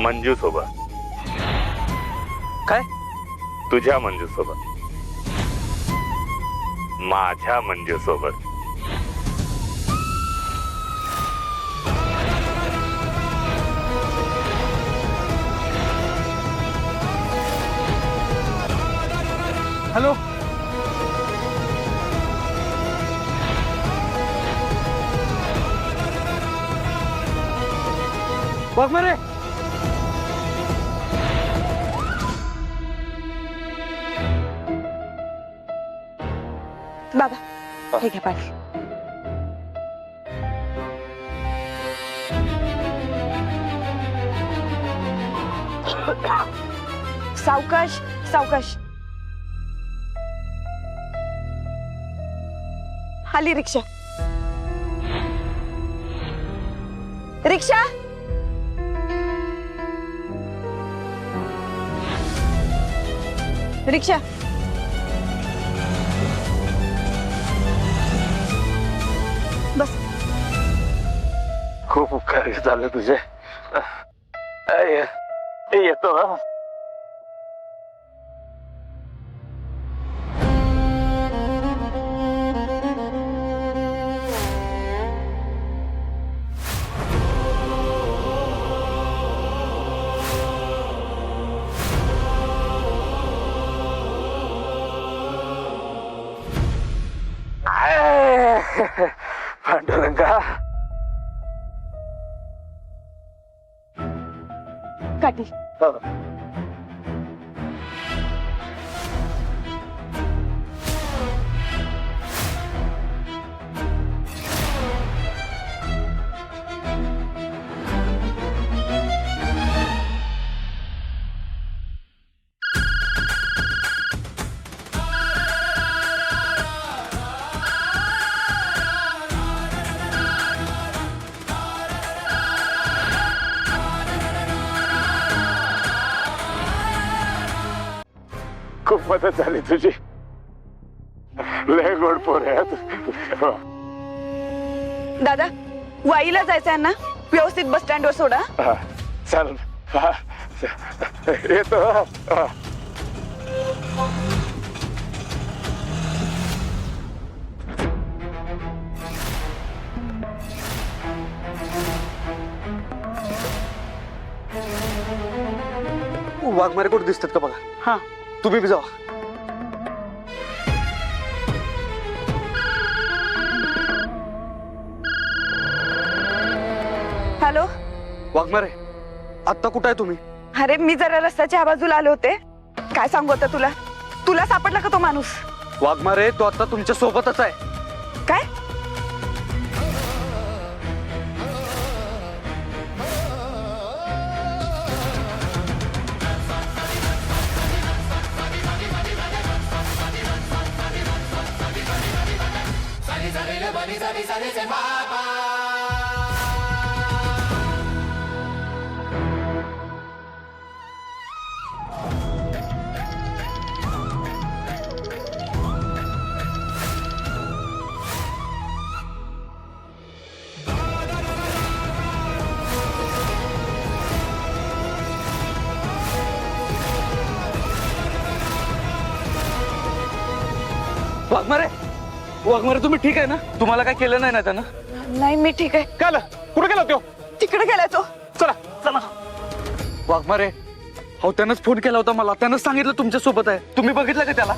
मंजू सोबत. काय? तुझ्या मंजू सोबत. माझ्या मंजू सोबत. हॅलो. वाघमारे. बाबा हे घ्या पाणी. सावकाश सावकाश. आली रिक्षा. रिक्षा. रिक्षा. बस. खूप उपकार झाले तुझे. येतो. पांडुरंगा. काठी. खूप मदत झाली तुझी. लय गोड पोर आहे तू. दादा वाईला जायचंय ना, व्यवस्थित बस स्टँडवर सोडा. चल. येतो. वाघमारे कुठे दिसतात का बघा. हा. तुम्ही बी जावा. हॅलो. वाघमारे आता कुठं आहे तुम्ही? अरे मी जरा रस्त्याच्या बाजूला आले होते. काय सांगू आता तुला. तुला सापडला का तो माणूस? वाघमारे तो आता तुमच्या सोबतच आहे. काय? वाघमारे. वाघमारे तुम्ही ठीक आहे ना? तुम्हाला काय केलं नाही ना त्यानं? नाही मी ठीक आहे. काय कुठे गेला तो? तिकडे गेलाय तो. चला चला. वाघमारे हो त्यानंच फोन केला होता मला. त्यानंच सांगितलं तुमच्या सोबत आहे. तुम्ही बघितलं का त्याला?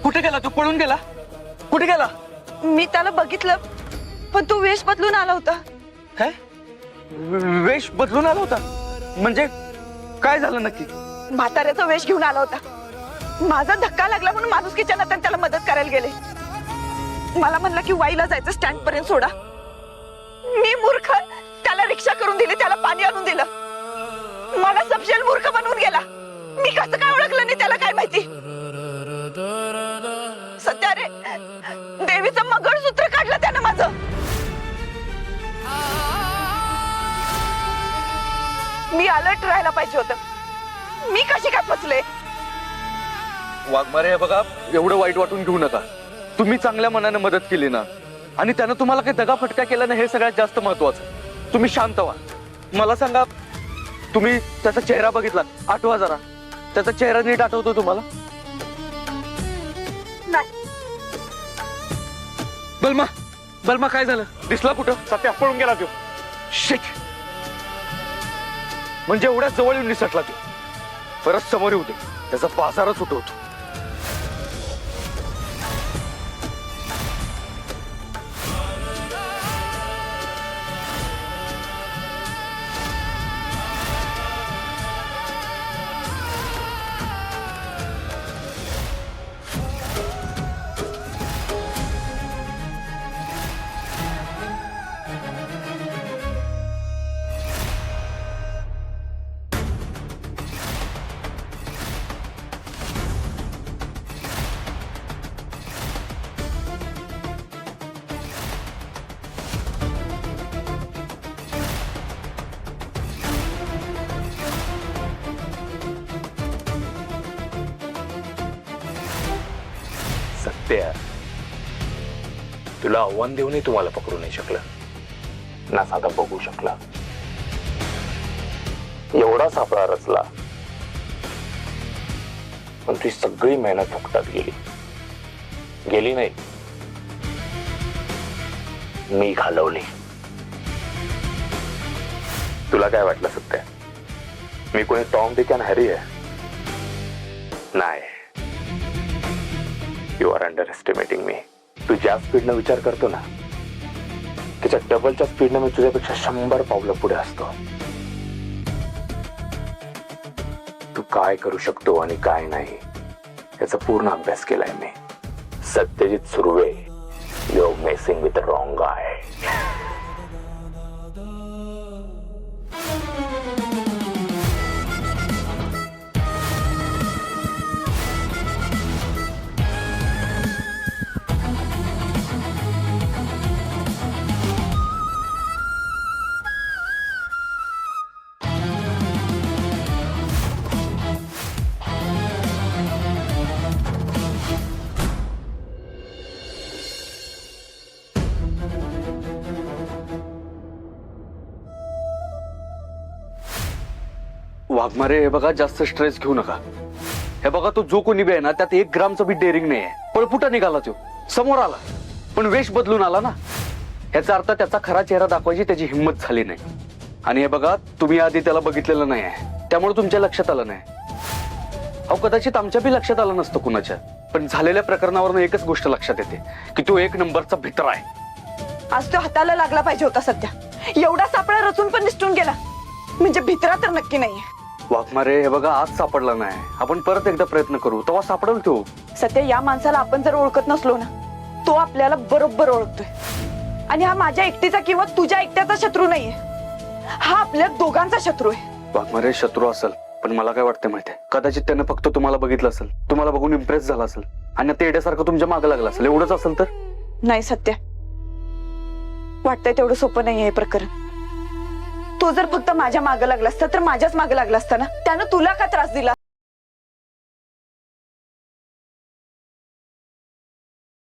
कुठे गेला तो? पळून गेला? कुठे गेला? मी त्याला बघितलं पण तू वेश बदलून आला होता. काय? वेश बदलून आला होता म्हणजे काय झालं नक्की? म्हाताऱ्याचा वेश घेऊन आला होता. माझा धक्का लागला म्हणून माणुसकीच्या नात्याने त्याला मदत करायला गेले. मला म्हणलं की वाईला जायचं, स्टँड पर्यंत सोडा. मी मूर्ख त्याला रिक्षा करून दिली, त्याला पाणी आणून दिलं. मला सबशेल मूर्ख बनवून गेला. मी कसं काय ओळखलं नाही त्याला काय माहिती. सध्या रे देवीचं मंगळसूत्र काढलं त्यानं माझं. मी अलर्ट राहायला पाहिजे होतं. मी कशी काय फसले? वाघमारे बघा एवढं वाईट वाटून घेऊ नका. तुम्ही चांगल्या मनाने मदत केली ना आणि त्यानं तुम्हाला काही दगा फटका केला ना, हे सगळ्यात जास्त महत्वाचं. तुम्ही शांत व्हा. मला सांगा तुम्ही त्याचा चेहरा बघितला, आठवा जरा. त्याचा चेहरा नीट आठवतो तुम्हाला? नाही. बलमा, बलमा काय झालं? दिसला कुठं? सत्या पळून गेला तो. शिट. म्हणजे एवढ्या जवळ येऊन निसटला तो. परत समोर येऊ दे, त्याचा बाजारच उठवतो. सत्या, तुला आव्हान देऊनही तुम्हाला पकडू नाही शकलं ना, साधा बघू शकला. एवढा सापळा रचला, पण तुझी सगळी मेहनत फुकटात गेली. गेली नाही, मी घालवली. तुला काय वाटलं सत्या, मी कोणी टॉम डिक अँड हॅरी आहे? नाही. यू आर अंडर एस्टिमेटिंग मी. तू ज्या स्पीडनं विचार करतो ना, त्याच्या डबलच्या स्पीडनं मी तुझ्यापेक्षा 100 पावलं पुढे असतो. तू काय करू शकतो आणि काय नाही याचा पूर्ण अभ्यास केलाय मी. Satyajit Surve, you are messing with the wrong guy. Waghmare, हे बघा, जास्त स्ट्रेस घेऊ नका. हे बघा, तो जो कोणी बी आहे ना, त्यात 1 ग्रामचं बी डेअरिंग नाही आहे. पळपुटा निघाला तो, समोर आला, पण वेश बदलून आला ना. याचा अर्थ त्याचा खरा चेहरा दाखवायची त्याची हिंमत झाली नाही. आणि हे बघा, तुम्ही आधी त्याला बघितलेलं नाही आहे, त्यामुळे तुमच्या लक्षात आलं नाही. अहो, कदाचित आमच्या बी लक्षात आलं नसतं कुणाच्या, पण झालेल्या प्रकरणावरून एकच गोष्ट लक्षात येते की तो 1 नंबरचा भित्र आहे. आज तो हाताला लागला पाहिजे होता. सध्या एवढा सापळा रचून पण निसटून गेला म्हणजे भित्रा तर नक्की नाहीये. वाघमारे, हे बघा, आज सापडला नाही, आपण परत एकदा प्रयत्न करू, तेव्हा सापडेल तो. सध्या या माणसाला आपण जर ओळखत नसलो ना, तो आपल्याला बरोबर ओळखतोय. आणि हा माझ्या एकटीचा किंवा तुझ्या एकट्याचा शत्रू नाहीये, हा आपल्या दोघांचा शत्रू आहे. वाघमारे, शत्रू असेल, पण मला काय वाटतं माहितीये, कदाचित त्यानं फक्त तुम्हाला बघितलं असेल, तुम्हाला बघून इम्प्रेस झाला असेल आणि ते येड्यासारखं तुमच्या मागे लागला असेल. एवढंच असेल तर? नाही सत्या, वाटतंय तेवढं सोपं नाहीये हे प्रकरण. तो जर फक्त माझ्या मागे लागला असता तर माझ्याच मागे लागला असता ना. त्यानं तुला का त्रास दिला?